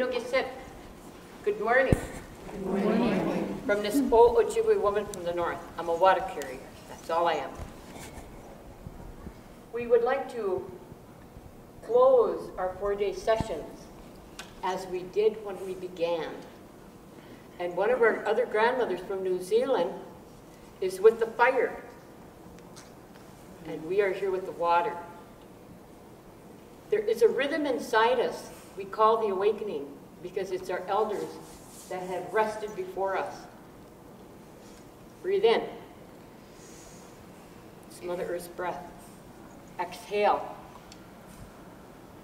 Gisit. Good morning. Good morning. From this old Ojibwe woman from the north. I'm a water carrier. That's all I am. We would like to close our 4-day sessions as we did when we began. And one of our other grandmothers from New Zealand is with the fire. And we are here with the water. There is a rhythm inside us we call the awakening, because it's our elders that have rested before us. Breathe in. It's Mother Earth's breath. Exhale.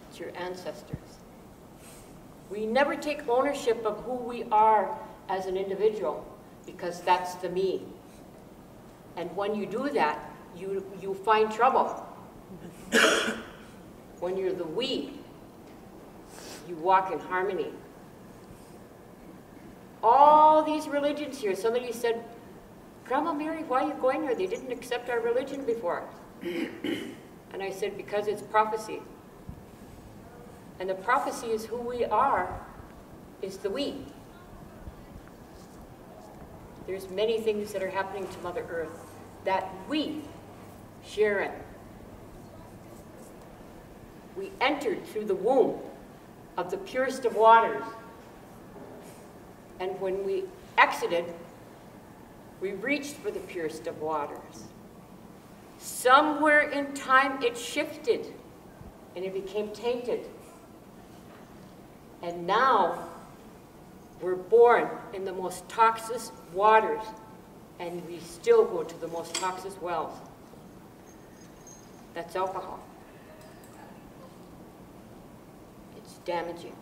It's your ancestors. We never take ownership of who we are as an individual, because that's the me. And when you do that, you find trouble. When you're the we, you walk in harmony. All these religions here, somebody said, Grandma Mary, why are you going there? They didn't accept our religion before. And I said, because it's prophecy. And the prophecy is who we are, is the we. There's many things that are happening to Mother Earth that we share in. We entered through the womb of the purest of waters. And when we exited, we reached for the purest of waters. Somewhere in time it shifted and it became tainted. And now we're born in the most toxic waters, and we still go to the most toxic wells. That's alcohol. It's damaging.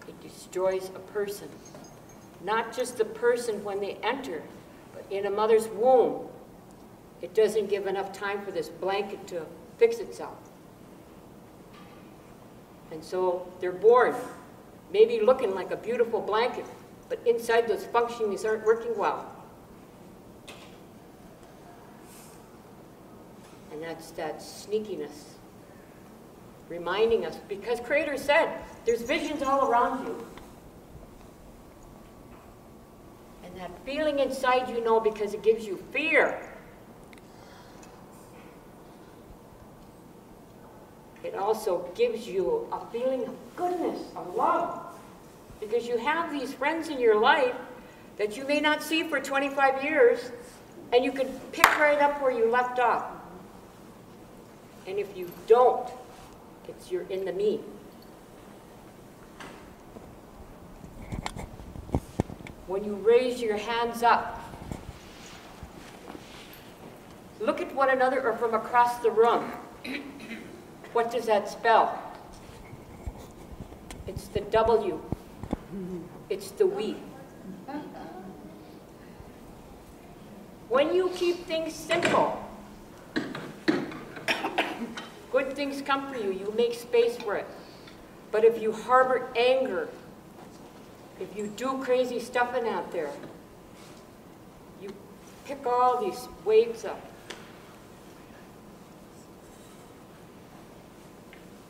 It destroys a person. Not just the person when they enter, but in a mother's womb. It doesn't give enough time for this blanket to fix itself. And so they're born, maybe looking like a beautiful blanket, but inside those functionings aren't working well. And that's that sneakiness, reminding us, because Creator said, there's visions all around you. And that feeling inside you know because it gives you fear. It also gives you a feeling of goodness, of love. Because you have these friends in your life that you may not see for 25 years, and you can pick right up where you left off. And if you don't, you're in the me. When you raise your hands up, look at one another or from across the room. What does that spell? It's the W. It's the we. When you keep things simple, good things come for you. You make space for it. But if you harbor anger, if you do crazy stuff in out there, you pick all these waves up.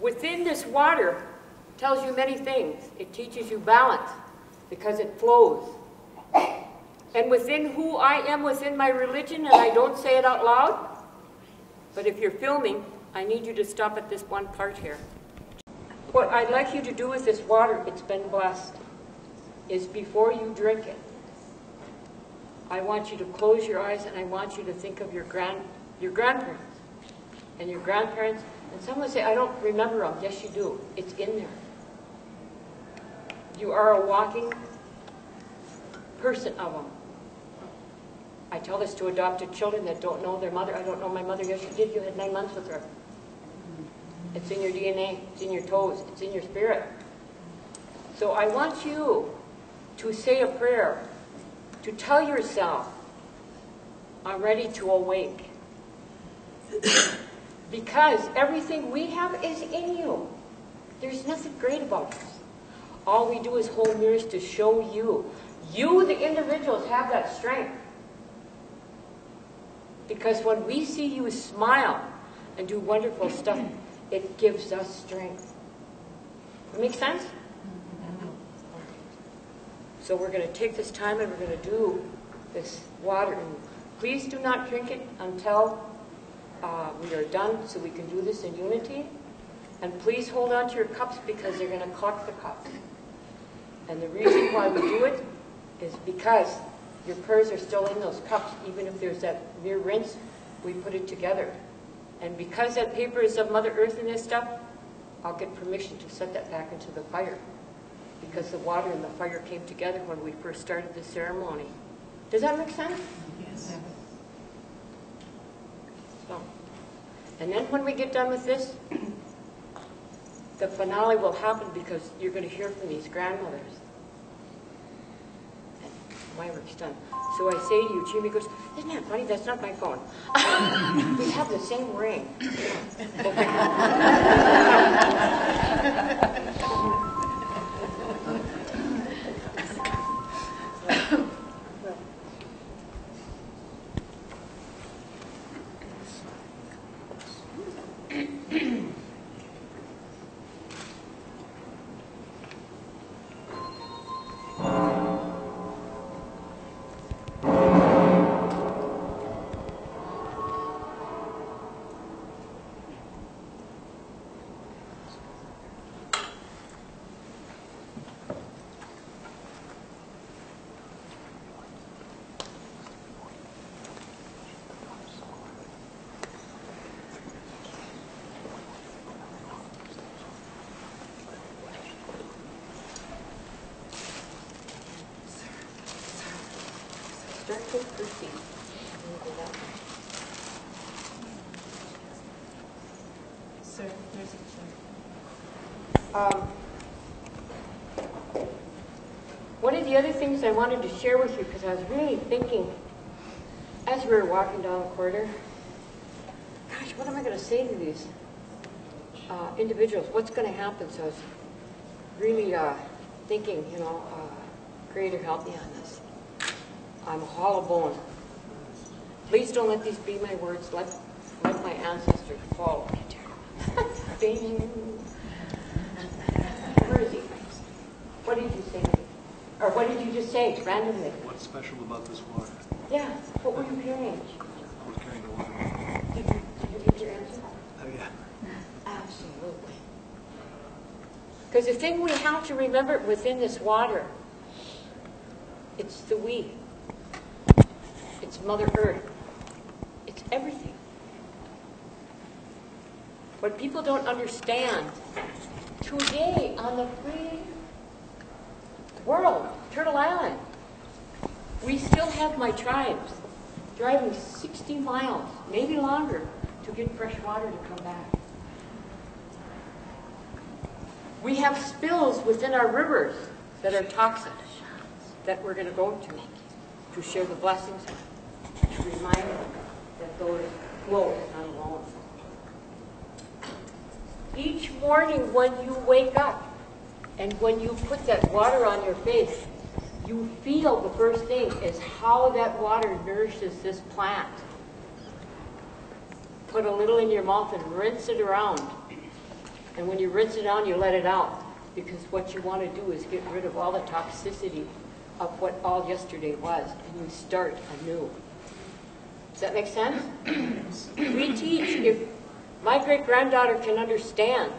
Within this water tells you many things. It teaches you balance because it flows. And within who I am within my religion, and I don't say it out loud, but if you're filming, I need you to stop at this one part here. What I'd like you to do with this water, it's been blessed, is before you drink it, I want you to close your eyes and I want you to think of your grandparents and your grandparents. And someone say, I don't remember them. Yes, you do. It's in there. You are a walking person of them. I tell this to adopted children that don't know their mother. I don't know my mother. Yes, you did. You had 9 months with her. It's in your DNA. It's in your toes. It's in your spirit. So I want you to say a prayer, to tell yourself, I'm ready to awake. Because everything we have is in you. There's nothing great about us. All we do is hold mirrors to show you. You, the individuals, have that strength. Because when we see you smile and do wonderful stuff, it gives us strength. Make sense? So we're going to take this time and we're going to do this water. And please do not drink it until we are done so we can do this in unity. And please hold on to your cups because they're going to collect the cups. And the reason why we do it is because your prayers are still in those cups. Even if there's that mere rinse, we put it together. And because that paper is of Mother Earth and this stuff, I'll get permission to set that back into the fire. Because the water and the fire came together when we first started the ceremony. Does that make sense? Yes. So, and then when we get done with this, the finale will happen because you're going to hear from these grandmothers. And my work's done. So I say to you, Jimmy goes, isn't that funny? That's not my phone. We have the same ring. Start with Christine. Sir, there's a One of the other things I wanted to share with you, because I was really thinking as we were walking down the corridor, gosh, what am I going to say to these individuals? What's going to happen? So I was really thinking, Creator, help me on this. I'm a hollow bone. Please don't let these be my words. Let my ancestors follow. Bing. Where is he? What did you say to me? Or what did you just say randomly? What's special about this water? Yeah, what were you hearing? I was carrying the water. Did you get your answer? Oh, yeah. Absolutely. Because the thing we have to remember within this water, it's the we. It's Mother Earth. It's everything. What people don't understand, today on the free world, Turtle Island, we still have my tribes driving 60 miles, maybe longer, to get fresh water to come back. We have spills within our rivers that are toxic, that we're going to go to share the blessings, to remind them that those flow is not alone. Each morning when you wake up and when you put that water on your face, you feel the first thing is how that water nourishes this plant. Put a little in your mouth and rinse it around. And when you rinse it out, you let it out. Because what you want to do is get rid of all the toxicity of what all yesterday was, and you start anew. Does that make sense? We teach, if my great-granddaughter can understand,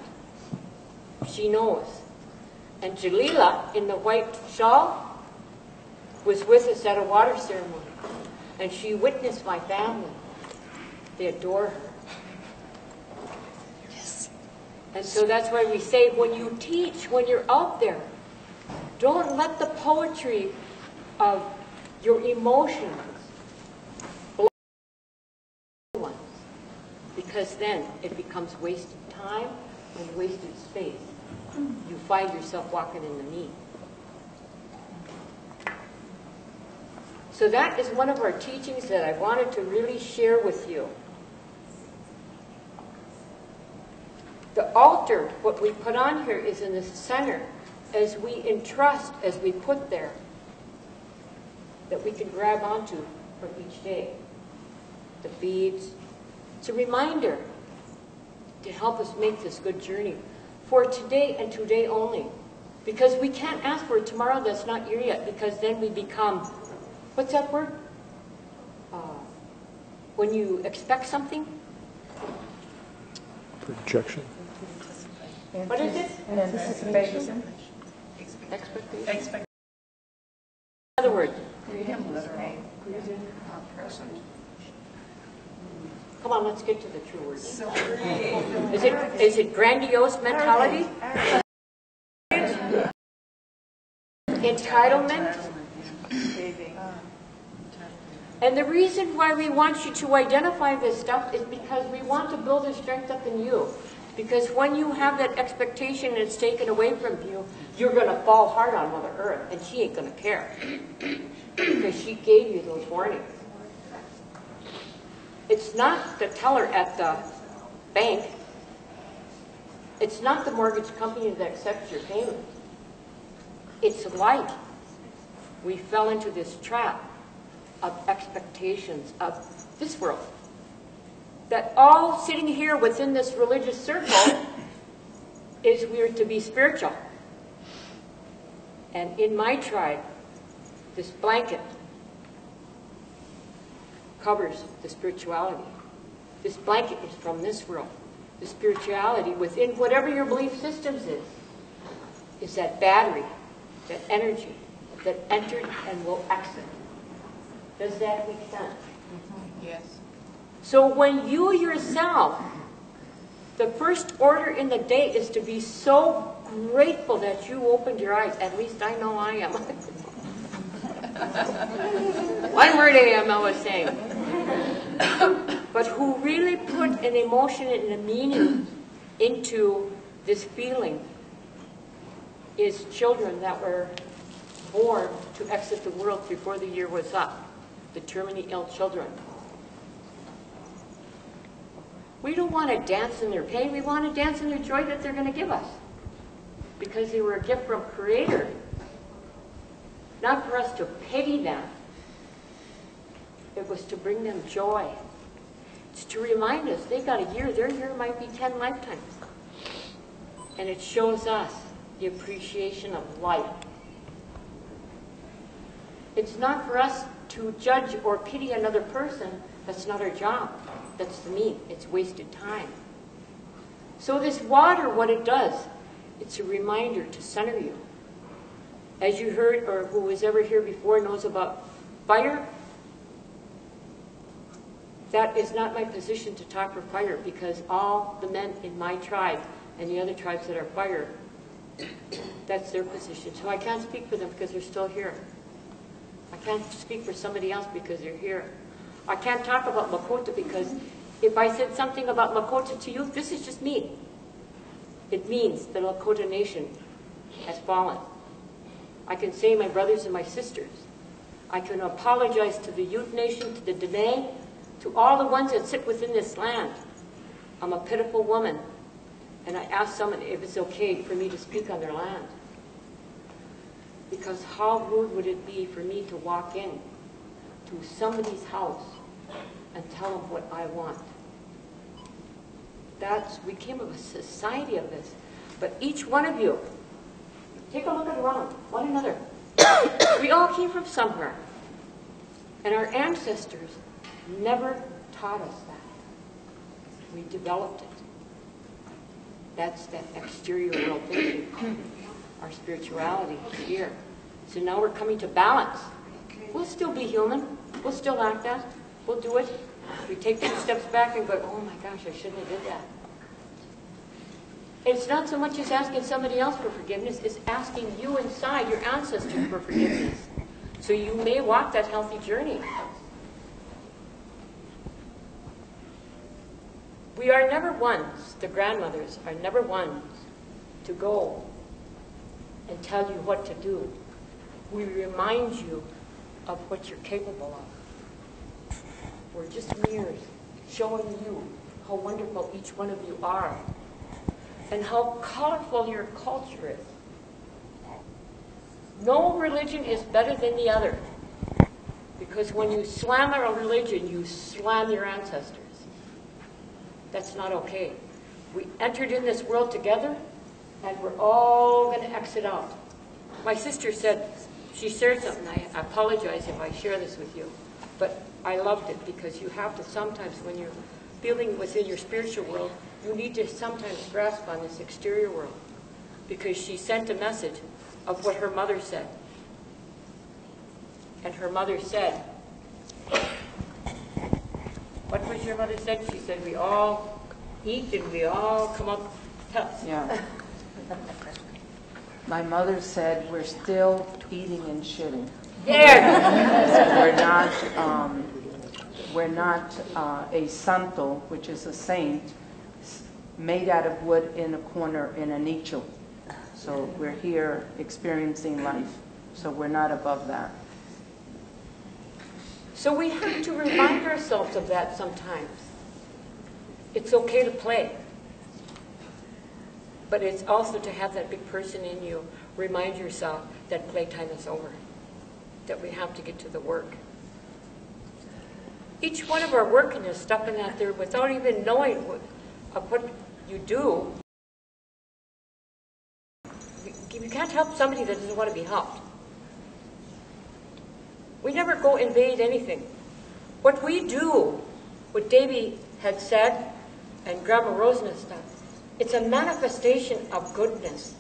she knows. And Jalila, in the white shawl, was with us at a water ceremony. And she witnessed my family. They adore her. Yes. And so that's why we say, when you teach, when you're out there, don't let the poetry of your emotions blow ones, because then it becomes wasted time and wasted space. You find yourself walking in the me. So that is one of our teachings that I wanted to really share with you. The altar, what we put on here, is in the center, as we entrust, as we put there, that we can grab onto from each day. The beads. It's a reminder to help us make this good journey for today and today only. Because we can't ask for tomorrow that's not here yet, because then we become, what's that word? When you expect something? Projection. What is it? Anticipation. Expectation. In other words, come on, let's get to the true word. Is it grandiose mentality? Entitlement? And the reason why we want you to identify this stuff is because we want to build the strength up in you. Because when you have that expectation and it's taken away from you, you're going to fall hard on Mother Earth, and she ain't going to care. Because she gave you those warnings. It's not the teller at the bank. It's not the mortgage company that accepts your payment. It's life. We fell into this trap of expectations of this world. That all sitting here within this religious circle is we are to be spiritual. And in my tribe, this blanket covers the spirituality. This blanket is from this world. The spirituality within whatever your belief systems is that battery, that energy that entered and will exit. Does that make sense? Yes. So when you yourself, the first order in the day is to be so grateful that you opened your eyes. At least I know I am. One word AM I was saying. But who really put an emotion and a meaning into this feeling is children that were born to exit the world before the year was up. The terminally ill children. We don't want to dance in their pain. We want to dance in their joy that they're going to give us. Because they were a gift from Creator. Not for us to pity them. It was to bring them joy. It's to remind us they got a year. Their year might be 10 lifetimes. And it shows us the appreciation of life. It's not for us to judge or pity another person. That's not our job. That's the me. It's wasted time. So this water, what it does, it's a reminder to center you. As you heard, or who was ever here before knows about fire, that is not my position to talk for fire, because all the men in my tribe and the other tribes that are fire, that's their position. So I can't speak for them because they're still here. I can't speak for somebody else because they're here. I can't talk about Lakota because if I said something about Lakota to you, this is just me. It means the Lakota nation has fallen. I can say my brothers and my sisters. I can apologize to the Ute nation, to the Dene, to all the ones that sit within this land. I'm a pitiful woman, and I ask someone if it's okay for me to speak on their land. Because how rude would it be for me to walk in to somebody's house and tell them what I want? We came of a society of this. But each one of you, take a look around, one another. We all came from somewhere. And our ancestors never taught us that. We developed it. That's that exterior world thinking. Our spirituality is here. So now we're coming to balance. We'll still be human. We'll still act that. We'll do it. We take 2 steps back and go, oh my gosh, I shouldn't have did that. It's not so much as asking somebody else for forgiveness, it's asking you inside, your ancestors, for forgiveness. So you may walk that healthy journey. We are never ones, the grandmothers are never ones to go and tell you what to do. We remind you of what you're capable of. We're just mirrors showing you how wonderful each one of you are and how colorful your culture is. No religion is better than the other, because when you slam a religion, you slam your ancestors. That's not okay. We entered in this world together, and we're all going to exit out. My sister said, she shared something, I apologize if I share this with you, but I loved it because you have to sometimes, when you're feeling within your spiritual world, you need to sometimes grasp on this exterior world, because she sent a message of what her mother said. And her mother said, what was your mother said? She said, we all eat and we all come up. Yeah. My mother said, we're still eating and shitting. Yeah. We're not a santo, which is a saint, made out of wood in a corner in a nicho. So we're here experiencing life. So we're not above that. So we have to remind ourselves of that sometimes. It's okay to play. But it's also to have that big person in you remind yourself that playtime is over, that we have to get to the work. Each one of our working is stepping out there without even knowing what you do. You can't help somebody that doesn't want to be helped. We never go invade anything. What we do, what Devi had said, and Grandma Rosna stuff, it's a manifestation of goodness.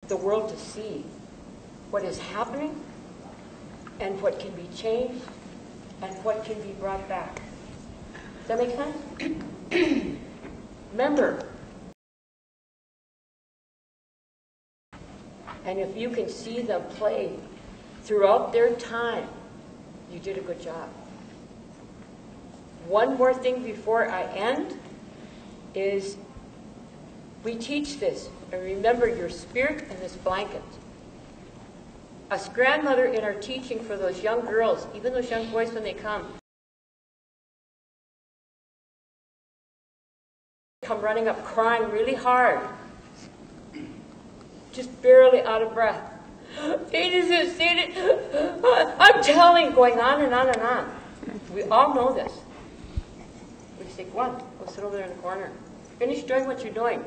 The world to see what is happening and what can be changed and what can be brought back. Does that make sense? Remember, and if you can see them play throughout their time, you did a good job. One more thing before I end is we teach this. And remember your spirit and this blanket. Us grandmother in our teaching for those young girls, even those young boys when they come running up crying really hard, just barely out of breath. I'm telling, going on and on and on. We all know this. We say, go on, go sit over there in the corner. Finish doing what you're doing.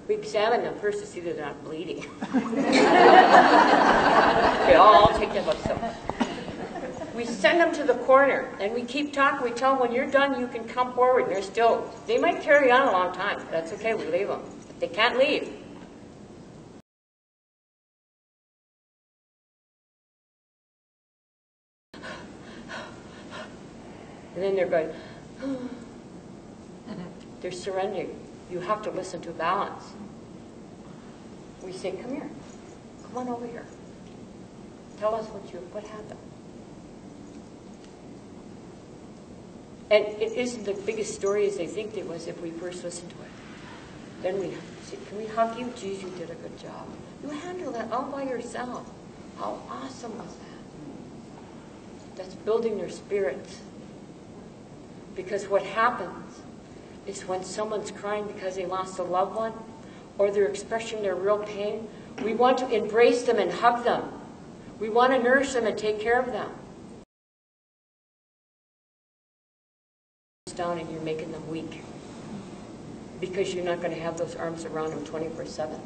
We examine them first to see that they're not bleeding. We all take them up some. We send them to the corner, and we keep talking. We tell them, when you're done, you can come forward. They're still, they might carry on a long time. That's okay, we leave them. But they can't leave. And then they're going, they're surrendering. You have to listen to balance. We say, come here. Come on over here. Tell us what happened. And it isn't the biggest story as they think it was if we first listened to it. Then we say, can we hug you? Geez, you did a good job. You handled that all by yourself. How awesome was that? That's building their spirits. Because what happens is when someone's crying because they lost a loved one, or they're expressing their real pain, we want to embrace them and hug them. We want to nourish them and take care of them. Down and you're making them weak because you're not going to have those arms around them 24/7.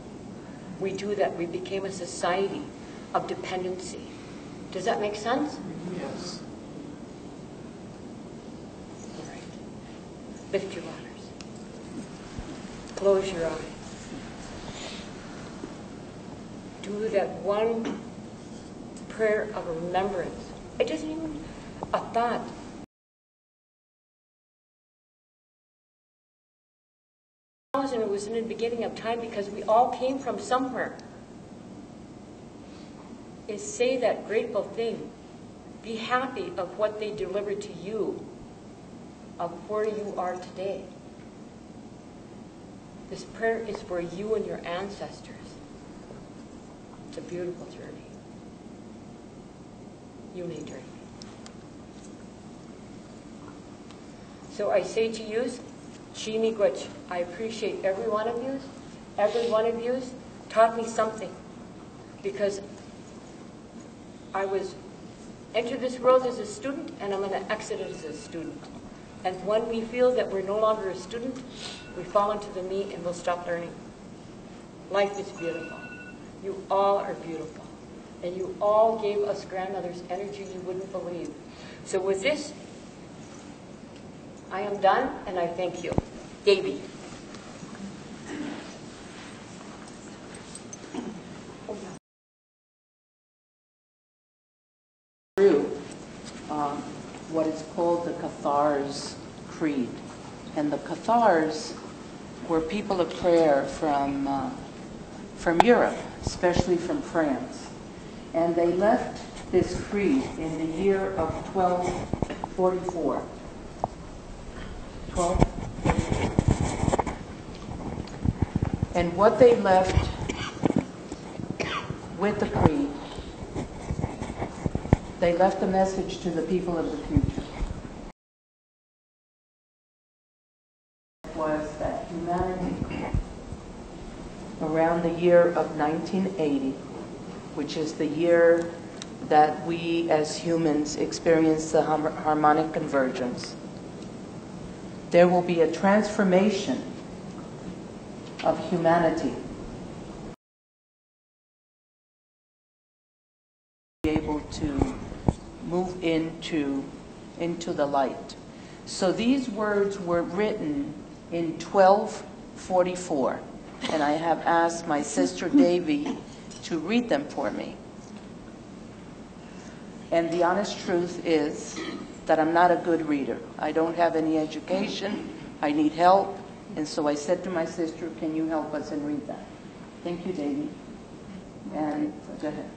We do that. We became a society of dependency. Does that make sense? Yes. All right. Lift your waters. Close your eyes. Do that one prayer of remembrance. It doesn't even a thought. And it was in the beginning of time because we all came from somewhere. Is say that grateful thing. Be happy of what they delivered to you, of where you are today. This prayer is for you and your ancestors. It's a beautiful journey. You may journey. So I say to you, Chimigwich, I appreciate every one of you. Every one of you taught me something. Because I was entered this world as a student, and I'm going to exit it as a student. And when we feel that we're no longer a student, we fall into the me and we'll stop learning. Life is beautiful. You all are beautiful. And you all gave us grandmothers energy you wouldn't believe. So with this, I am done, and I thank you. Devi. Through what is called the Cathars Creed. And the Cathars were people of prayer from Europe, especially from France. And they left this creed in the year of 1244. 1244. And what they left with the creed, they left a message to the people of the future. Was that humanity, around the year of 1980, which is the year that we as humans experience the harmonic convergence, there will be a transformation of humanity. Be able to move into the light. So these words were written in 1244, and I have asked my sister Devi to read them for me. And the honest truth is that I'm not a good reader. I don't have any education. I need help. And so I said to my sister, can you help us and read that? Thank you, Devi. And go ahead.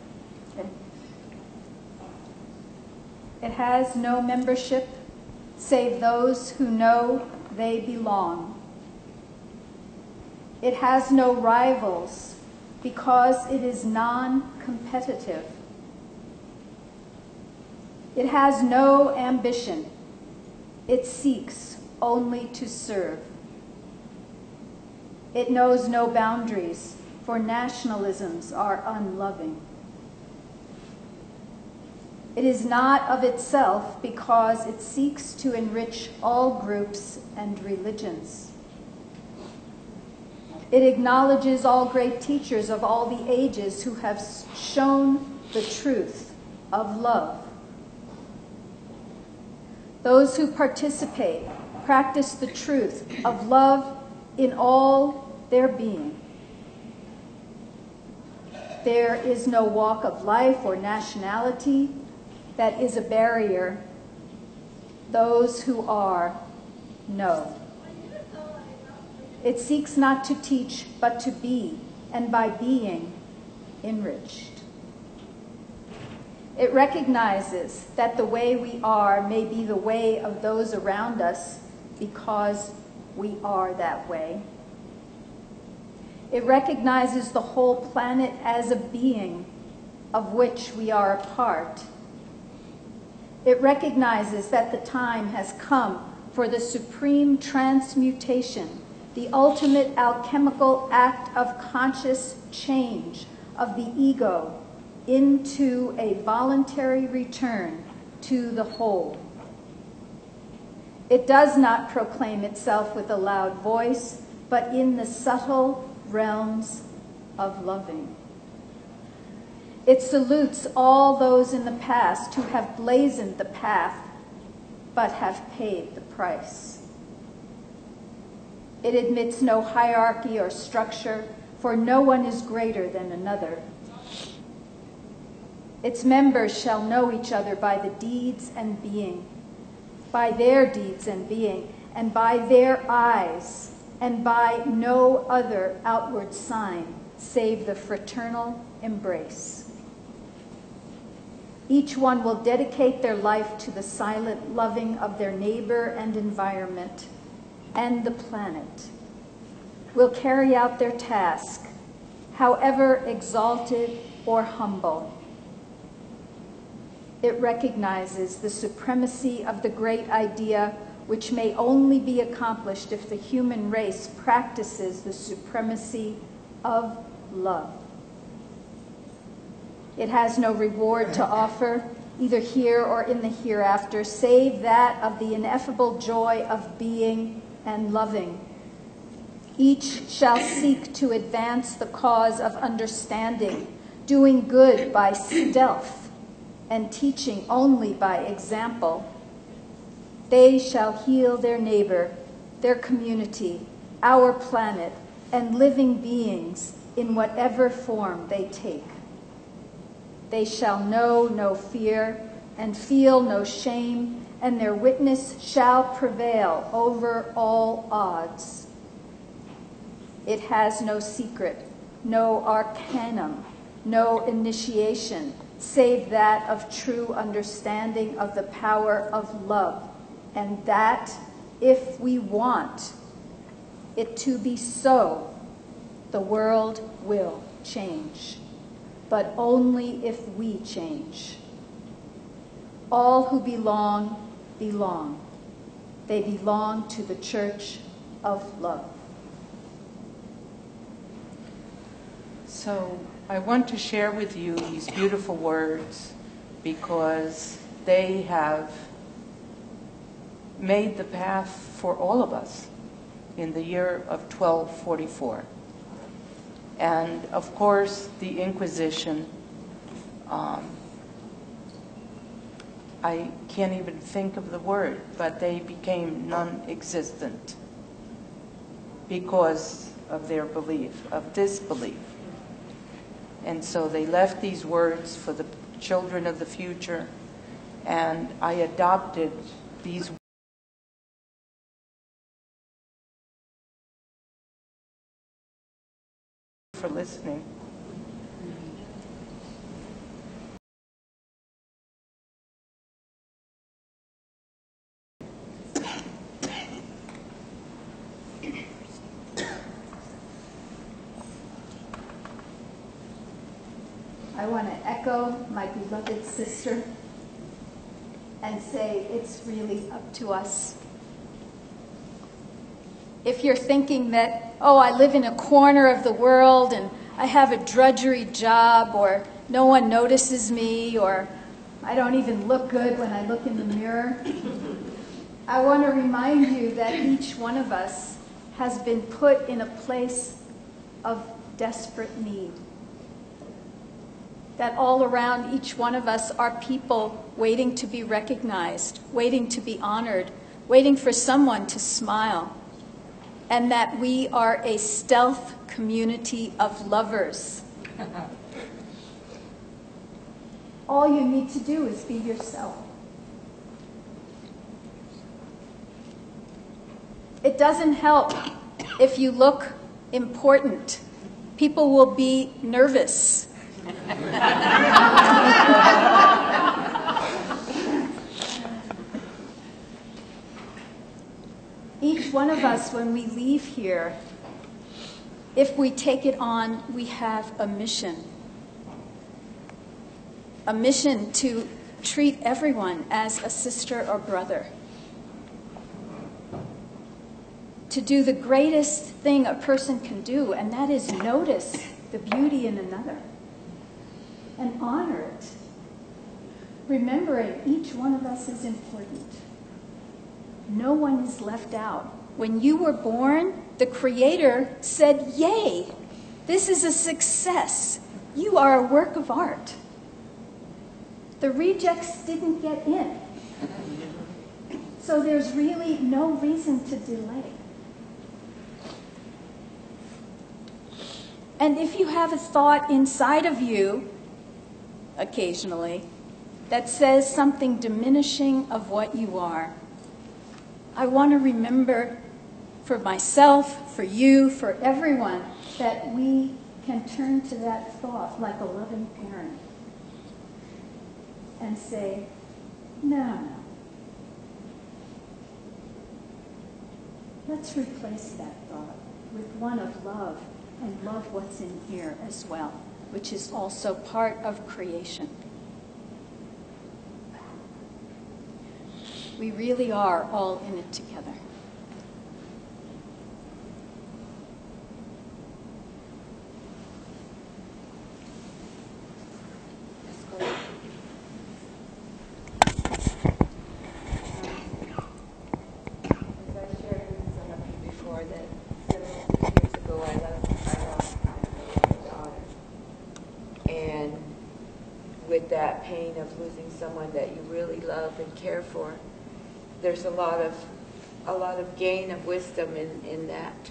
It has no membership save those who know they belong. It has no rivals because it is non-competitive. It has no ambition. It seeks only to serve. It knows no boundaries, for nationalisms are unloving. It is not of itself because it seeks to enrich all groups and religions. It acknowledges all great teachers of all the ages who have shown the truth of love. Those who participate practice the truth of love in all their being. There is no walk of life or nationality that is a barrier. Those who are know. It seeks not to teach, but to be, and by being, enriched. It recognizes that the way we are may be the way of those around us because we are that way. It recognizes the whole planet as a being of which we are a part. It recognizes that the time has come for the supreme transmutation, the ultimate alchemical act of conscious change of the ego into a voluntary return to the whole. It does not proclaim itself with a loud voice, but in the subtle realms of loving. It salutes all those in the past who have blazoned the path, but have paid the price. It admits no hierarchy or structure, for no one is greater than another. Its members shall know each other by the deeds and being, by their deeds and being, and by their eyes, and by no other outward sign save the fraternal embrace. Each one will dedicate their life to the silent loving of their neighbor and environment and the planet, will carry out their task, however exalted or humble. It recognizes the supremacy of the great idea, which may only be accomplished if the human race practices the supremacy of love. It has no reward to offer, either here or in the hereafter, save that of the ineffable joy of being and loving. Each shall seek to advance the cause of understanding, doing good by stealth and teaching only by example. They shall heal their neighbor, their community, our planet, and living beings in whatever form they take. They shall know no fear and feel no shame, and their witness shall prevail over all odds. It has no secret, no arcanum, no initiation, save that of true understanding of the power of love, and that, if we want it to be so, the world will change, but only if we change. All who belong, belong. They belong to the Church of Love. So I want to share with you these beautiful words because they have made the path for all of us in the year of 1244. And of course, the Inquisition, I can't even think of the word, but they became non-existent because of their belief, of disbelief. And so they left these words for the children of the future, and I adopted these for listening. I want to echo my beloved sister and say it's really up to us. If you're thinking that, oh, I live in a corner of the world and I have a drudgery job, or no one notices me, or I don't even look good when I look in the mirror, I want to remind you that each one of us has been put in a place of desperate need. That all around each one of us are people waiting to be recognized, waiting to be honored, waiting for someone to smile. And that we are a stealth community of lovers. All you need to do is be yourself. It doesn't help if you look important. People will be nervous. Each one of us, when we leave here, if we take it on, we have a mission. A mission to treat everyone as a sister or brother. To do the greatest thing a person can do, and that is notice the beauty in another and honor it. Remembering each one of us is important. No one is left out. When you were born, the Creator said, "Yay, this is a success. You are a work of art." The rejects didn't get in. So there's really no reason to delay. And if you have a thought inside of you, occasionally, that says something diminishing of what you are, I want to remember for myself, for you, for everyone, that we can turn to that thought like a loving parent and say, no. Let's replace that thought with one of love, and love what's in here as well, which is also part of creation. We really are all in it together. that pain of losing someone that you really love and care for. There's a lot of gain of wisdom in that.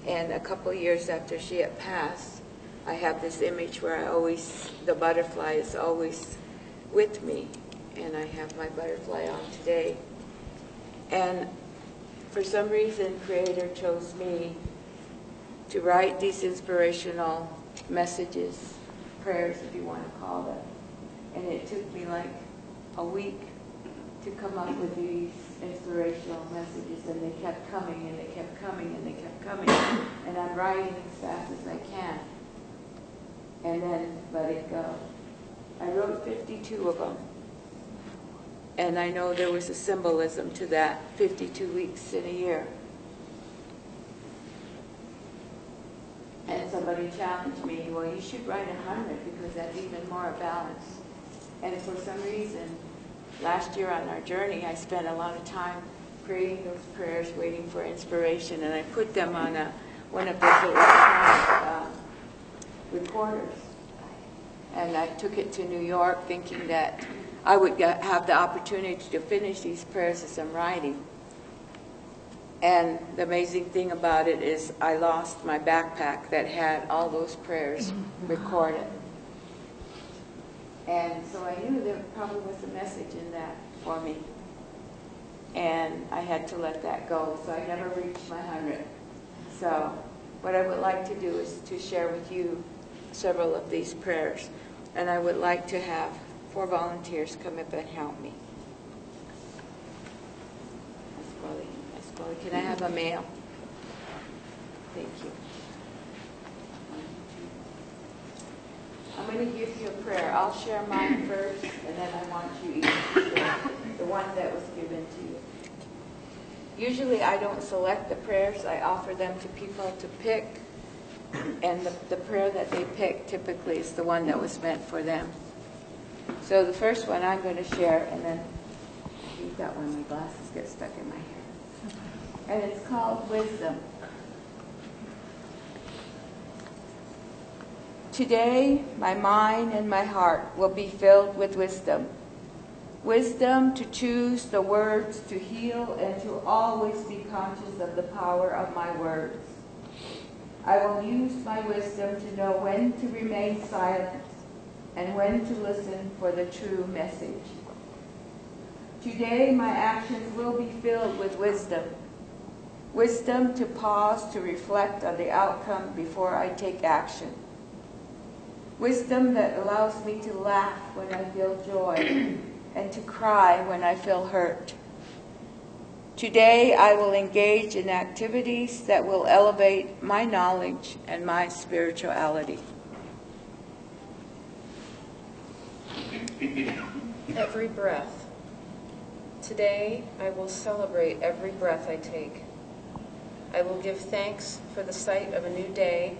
And a couple of years after she had passed, I have this image where the butterfly is always with me, and I have my butterfly on today. And for some reason, Creator chose me to write these inspirational messages, prayers if you want to call them. And it took me like a week to come up with these inspirational messages, and they kept coming, and they kept coming, and they kept coming. And I'm writing as fast as I can, and then let it go. I wrote 52 of them. And I know there was a symbolism to that, 52 weeks in a year. And somebody challenged me, well, you should write 100 because that's even more balanced. And for some reason, last year on our journey, I spent a lot of time creating those prayers, waiting for inspiration, and I put them on one of those electronic recorders. And I took it to New York thinking that I would have the opportunity to finish these prayers as I'm writing. And the amazing thing about it is I lost my backpack that had all those prayers recorded. And so I knew there probably was a message in that for me. And I had to let that go, so I never reached my 100. So what I would like to do is to share with you several of these prayers. And I would like to have 4 volunteers come up and help me. Can I have a male? Thank you. I'm going to give you a prayer. I'll share mine first, and then I want you each to share the one that was given to you. Usually I don't select the prayers. I offer them to people to pick, and the prayer that they pick typically is the one that was meant for them. So the first one I'm going to share, and then I hate that when my glasses get stuck in my hair. And it's called Wisdom. Today, my mind and my heart will be filled with wisdom. Wisdom to choose the words to heal and to always be conscious of the power of my words. I will use my wisdom to know when to remain silent and when to listen for the true message. Today, my actions will be filled with wisdom. Wisdom to pause to reflect on the outcome before I take action. Wisdom that allows me to laugh when I feel joy and to cry when I feel hurt. Today I will engage in activities that will elevate my knowledge and my spirituality. Every breath. Today I will celebrate every breath I take. I will give thanks for the sight of a new day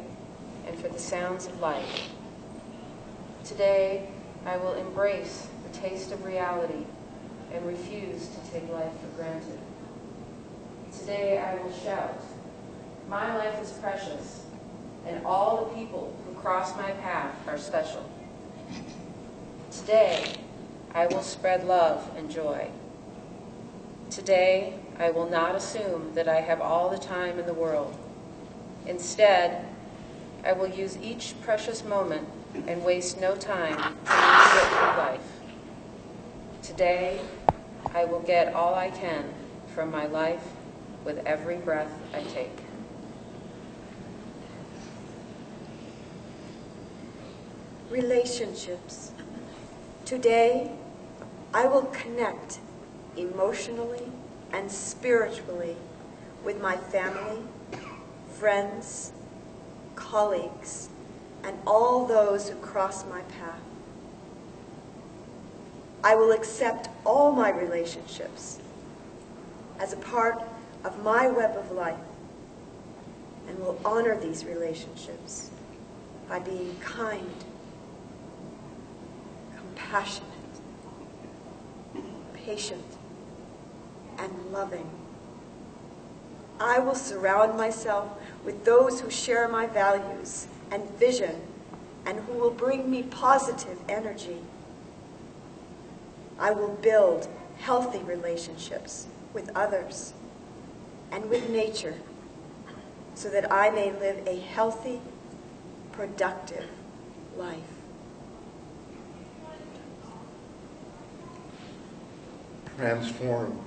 and for the sounds of life. Today, I will embrace the taste of reality and refuse to take life for granted. Today, I will shout, my life is precious, and all the people who cross my path are special. Today, I will spread love and joy. Today, I will not assume that I have all the time in the world. Instead, I will use each precious moment and waste no time to get through life. Today, I will get all I can from my life with every breath I take. Relationships. Today, I will connect emotionally and spiritually with my family, friends, colleagues, and all those who cross my path. I will accept all my relationships as a part of my web of life and will honor these relationships by being kind, compassionate, patient, and loving. I will surround myself with those who share my values and vision and who will bring me positive energy I will build healthy relationships with others and with nature so that I may live a healthy, productive life. Transform.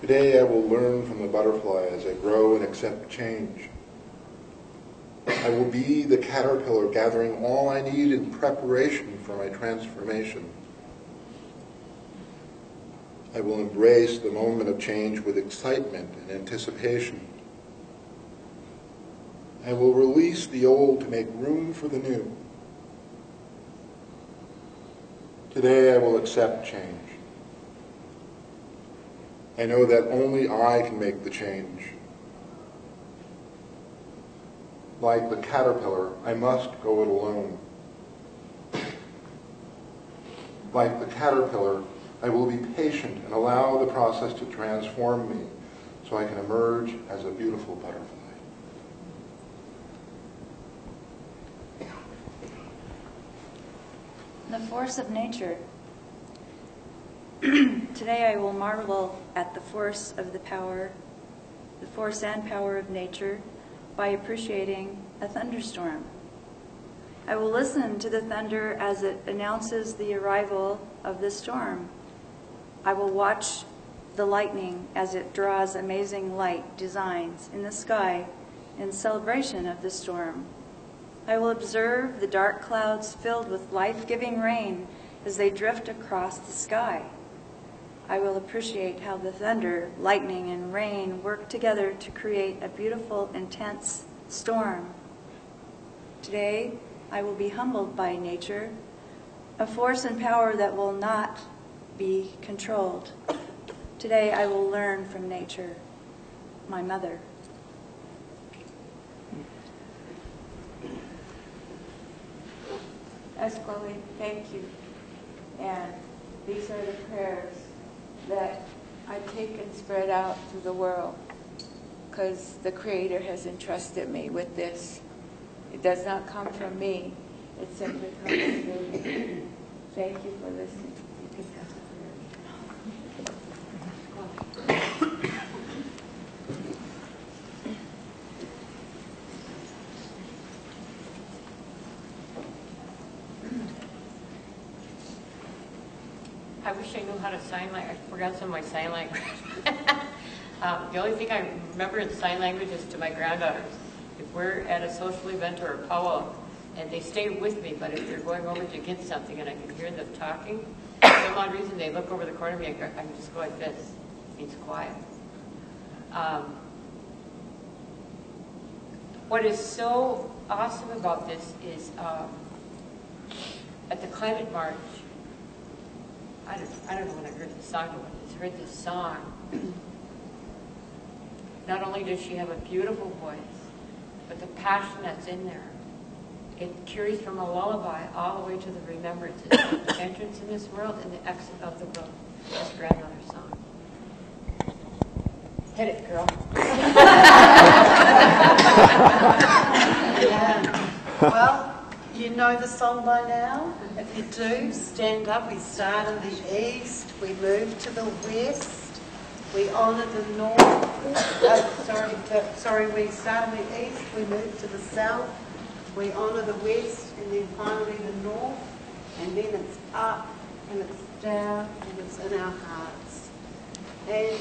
Today I will learn from the butterfly as I grow and accept change. I will be the caterpillar gathering all I need in preparation for my transformation. I will embrace the moment of change with excitement and anticipation. I will release the old to make room for the new. Today I will accept change. I know that only I can make the change. Like the caterpillar, I must go it alone. Like the caterpillar, I will be patient and allow the process to transform me so I can emerge as a beautiful butterfly. The force of nature. Today I will marvel at the force and power of nature by appreciating a thunderstorm. I will listen to the thunder as it announces the arrival of the storm. I will watch the lightning as it draws amazing light designs in the sky in celebration of the storm. I will observe the dark clouds filled with life-giving rain as they drift across the sky. I will appreciate how the thunder, lightning, and rain work together to create a beautiful, intense storm. Today, I will be humbled by nature, a force and power that will not be controlled. Today, I will learn from nature, my mother. Yes, Chloe, thank you. And these are the prayers that I take and spread out to the world because the Creator has entrusted me with this. It does not come from me. It simply comes through me. Thank you for listening. You can have the prayer. I wish I knew how to sign language. I forgot some of my sign language. The only thing I remember in sign language is to my granddaughters. If we're at a social event or a powwow, and they stay with me, but if they're going over to get something and I can hear them talking, for some odd reason they look over the corner of me, I can just go like this. It's quiet. What is so awesome about this is at the Climate March, I don't know when I heard this song, but when I heard this song, not only does she have a beautiful voice, but the passion that's in there, it carries from a lullaby all the way to the remembrances of the entrance in this world and the exit of the world. That's grandmother's song. Hit it, girl. Yeah. Well, you know the song by now. If you do, stand up. We start in the east, we move to the west, we honour the north. We start in the east, we move to the south, we honour the west, and then finally the north, and then it's up, and it's down, and it's in our hearts. And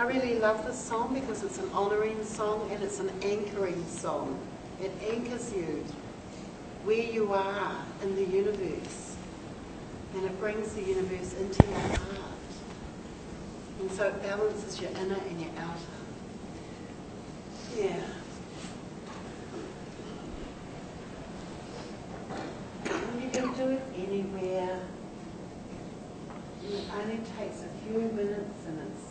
I really love this song because it's an honouring song and it's an anchoring song. It anchors you where you are in the universe, and it brings the universe into your heart. And so it balances your inner and your outer. Yeah. And you can do it anywhere. It only takes a few minutes, and it's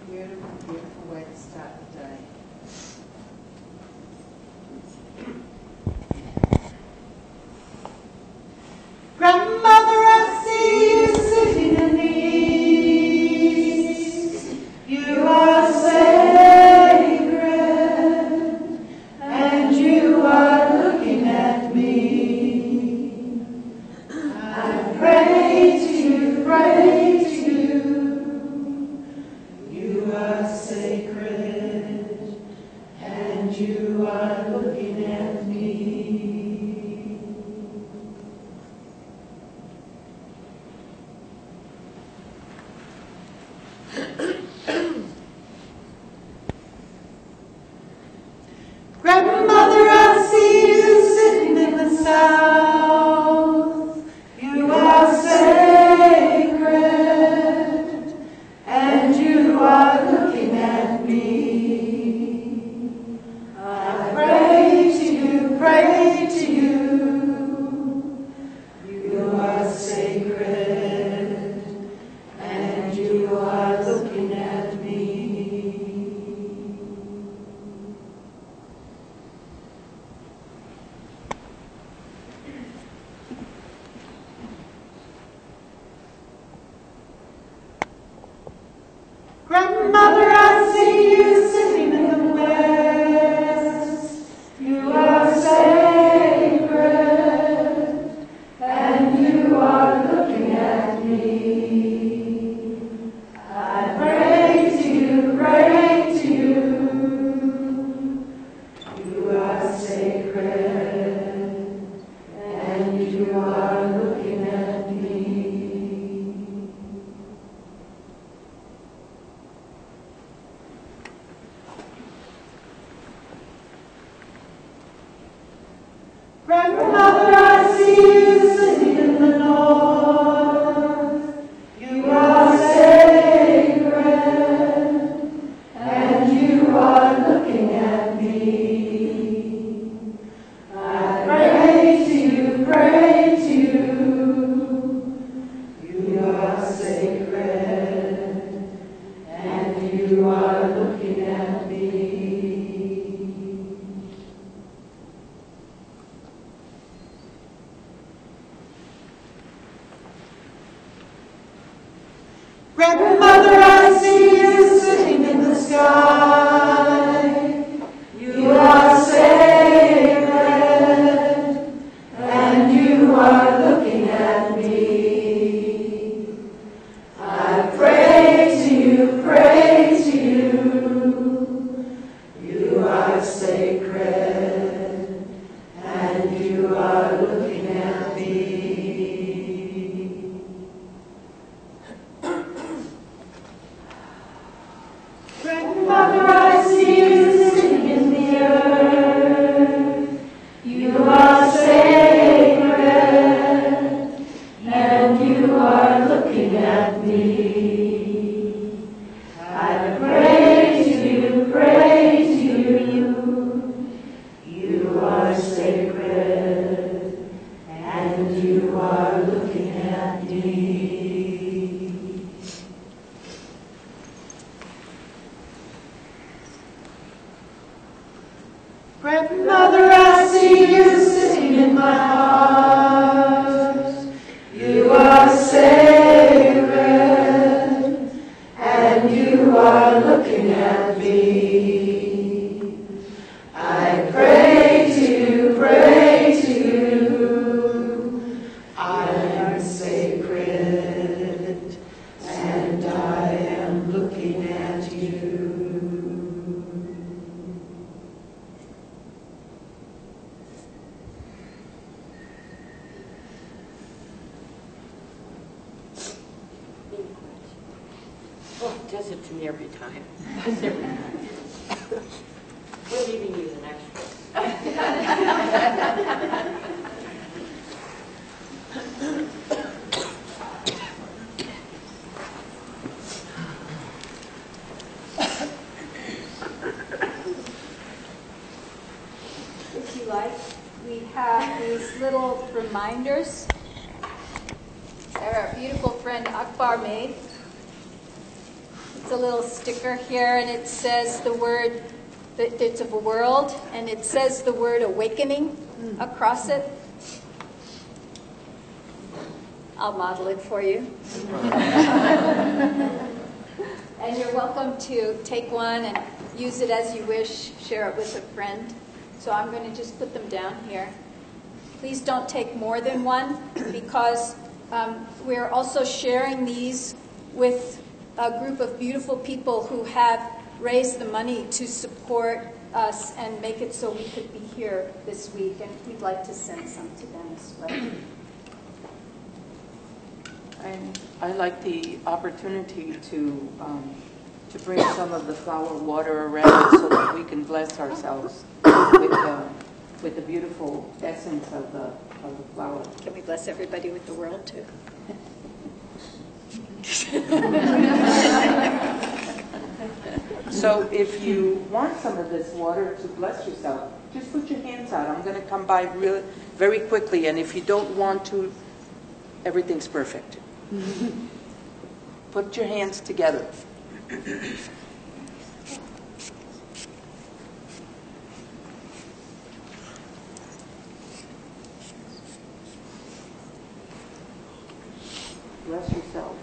beautiful, beautiful way to start the day. Grandmother, I see you sitting in the east. You are sacred, and you are looking at me. Grandmother, I see you sitting in the sky. You are sacred, and you are looking at me. I pray to you, pray to you. You are sacred, and you are looking at me. Grandmother, I see you sitting in the earth. You are sacred, and you are looking at me. I pray to you, pray to you. You are sacred, and you are looking at me. Grandmother, I see you sitting in my heart. You are sacred, and you are looking at me. I pray to you, pray to you. I am sacred, and I am looking at you. Oh, it does it to me every time. We're leaving you the next If you like, we have these little reminders that our beautiful friend Akbar made. It's a little sticker here, and it says the word, it's of a world, and it says the word awakening across it. I'll model it for you. And you're welcome to take one and use it as you wish, share it with a friend. So I'm going to just put them down here. Please don't take more than one, because we're also sharing these with a group of beautiful people who have raised the money to support us and make it so we could be here this week, and we'd like to send some to them as well. And I like the opportunity to bring some of the flower water around so that we can bless ourselves with the beautiful essence of the flower. Can we bless everybody with the world too? So if you want some of this water to bless yourself, just put your hands out. I'm going to come by very quickly, and if you don't want to, everything's perfect. Put your hands together. Bless yourself.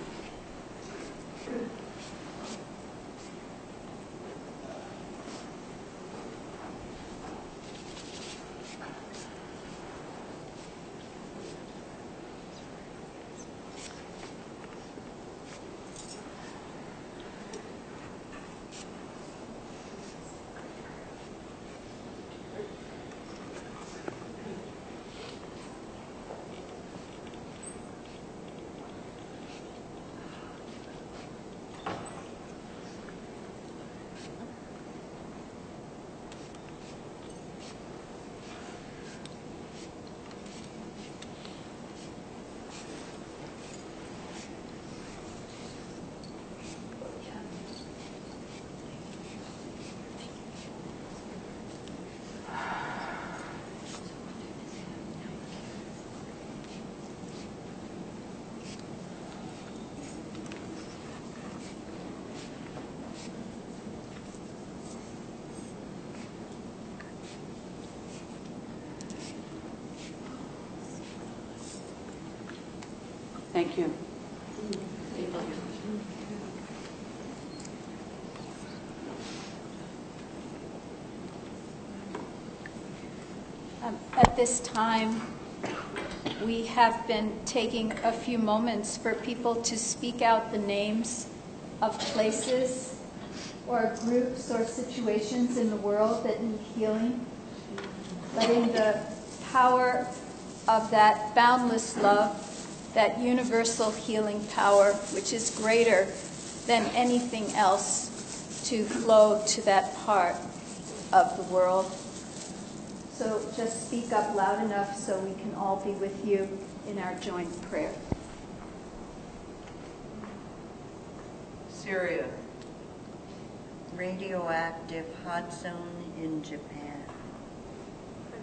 Thank you. At this time, we have been taking a few moments for people to speak out the names of places or groups or situations in the world that need healing, letting the power of that boundless love, that universal healing power, which is greater than anything else, to flow to that part of the world. So just speak up loud enough so we can all be with you in our joint prayer. Syria. Radioactive hot zone in Japan.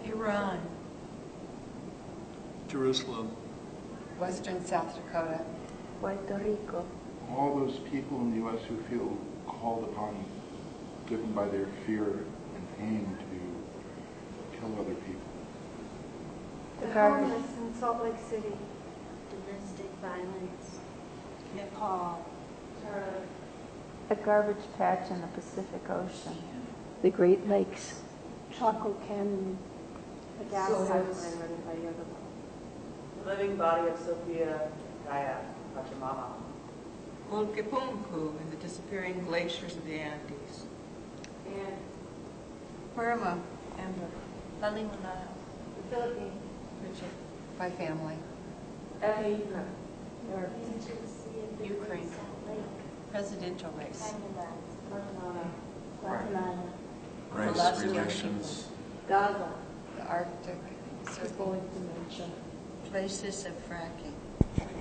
Iran. Jerusalem. Western South Dakota. Puerto Rico. All those people in the U.S. who feel called upon, driven by their fear and pain to kill other people. The homeless in Salt Lake City. Domestic violence. Nepal. A garbage patch in the Pacific Ocean. The Great Lakes. Chaco Canyon. The gas pipeline. The living body of Sophia, Gaia, Pachamama. Mulkepunku and the disappearing glaciers of the Andes. And Burma. Amber. Baliwala. The Philippines. Richard. My family. Eila. Ukraine. Presidential race. Guatemala. Race relations. Gaza. The Arctic Circle. Places of fracking.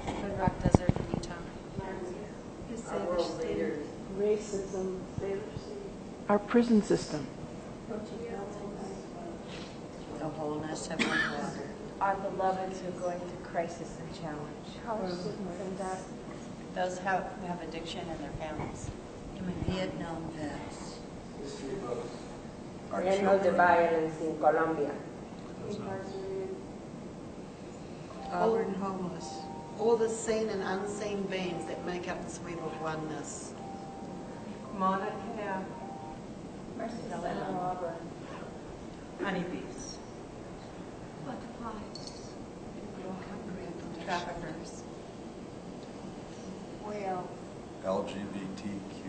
Red Rock Desert in Utah. Our world leaders. Racism. Our prison system. The wholeness of our water. Our beloveds who are going through crisis and challenge. Those who have addiction and their families. Vietnam vets. Our End of the children. violence in Colombia. Auburn homeless. All the seen and unseen beings that make up the web of oneness. Mauna Kea. Honeybees. Traffickers. Whale. LGBTQ.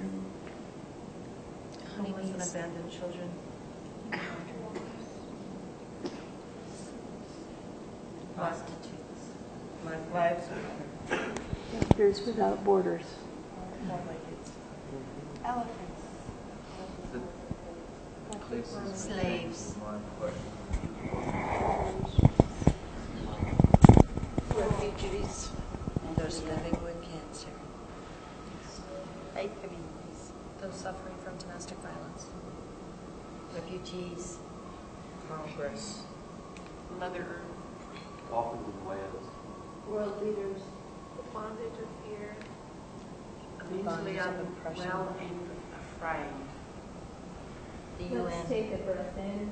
Homeless and abandoned children. Prostitutes. Lives. Doctors Without Borders. Elephants. Slaves. Refugees. And those living with cancer. Faith communities. Those suffering from domestic violence. Refugees. Congress. Mother Earth. Orphans and lands. World leaders. The bondage of fear. Usually on the well and afraid. The Let's UN. take a breath in,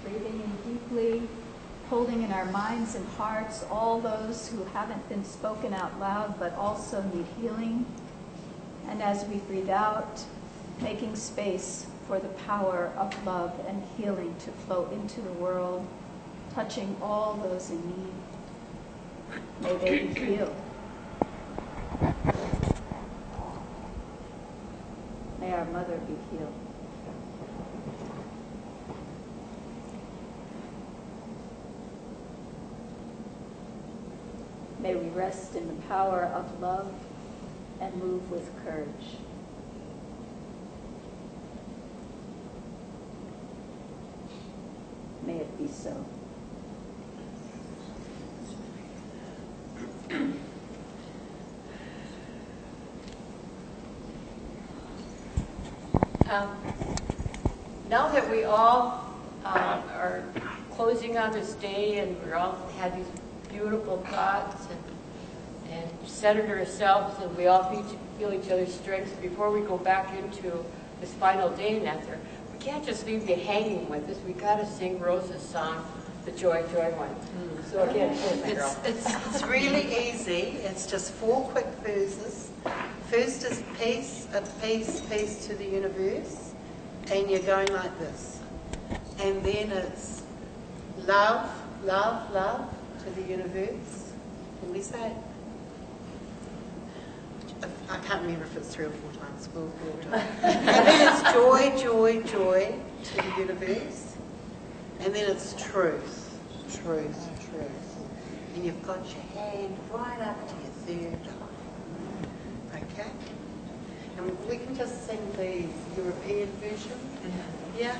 breathing in deeply, holding in our minds and hearts all those who haven't been spoken out loud but also need healing. And as we breathe out, making space for the power of love and healing to flow into the world, touching all those in need. May they be healed. May our mother be healed. May we rest in the power of love and move with courage. May it be so. Now that we all are closing on this day and we're all had these beautiful thoughts and centered ourselves and we all feel each other's strengths before we go back into this final day, Nether, we can't just leave you hanging with us. We got to sing Rose's song, the joy one. So again, here's my girl. It's really easy. It's just 4 quick poses. First is peace, peace to the universe, and you're going like this. And then it's love, love, love to the universe. Can we say it? I can't remember if it's 3 or 4 times. We'll do it. And then it's joy, joy, joy to the universe. And then it's truth, truth, truth. And you've got your hand right up to your 3rd eye. Okay? And we can just sing the European version. Yeah?